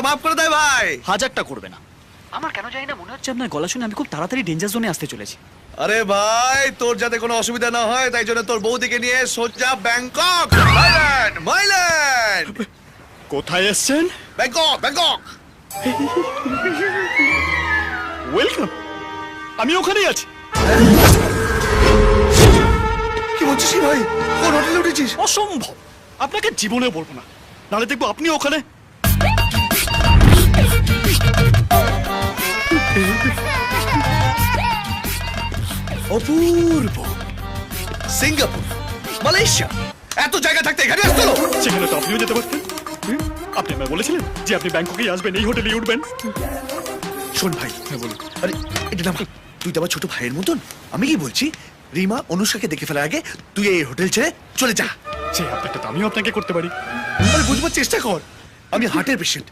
মাফ করে দেয় ভাই। হাজারটা করবে না। আমার কেন জানি না মনে হচ্ছে আপনার গলা শুনে আমি খুব তাড়াতাড়ি ডেঞ্জার জোনে আসতে চলেছি। আরে ভাই, তোর যাতে কোনো অসুবিধা না হয় তাই জন্য তোর বৌদিকে নিয়ে সোজা ব্যাংকক, থাইল্যান্ড, মাইল্যান্ড। কোথায় এসছেন? Bangkok, Bangkok. ওয়েলকাম, আমি ওখানেই আছি। কি বলছিস কি ভাই? কোন হোটেলে উঠেছিস? অসম্ভব, আপনাকে জীবনে বলবো না, নাহলে দেখবো আপনি ওখানে। অপূর্ব। সিঙ্গাপুর, মালয়েশিয়া, এত জায়গা থাকতে এখানে আসতো? সেখানে তো আপনিও যেতে পারতেন। আপনি আমায় বলেছিলেন যে আপনি ব্যাংককেই আসবেন, এই হোটেলেই উঠবেন। শোন ভাই, হ্যাঁ বলুন। আরে এটা না, তুই তো আমার ছোট ভাইয়ের মতন। আমি কি বলছি, রিমা অনুষ্কাকে দেখে ফেলার আগে তুই এই হোটেল ছেড়ে চলে যা। সেই আপনারটা তো আমিও আপনাকে করতে পারি। আরে বুঝবার চেষ্টা কর, আমি হার্টের পেশেন্ট।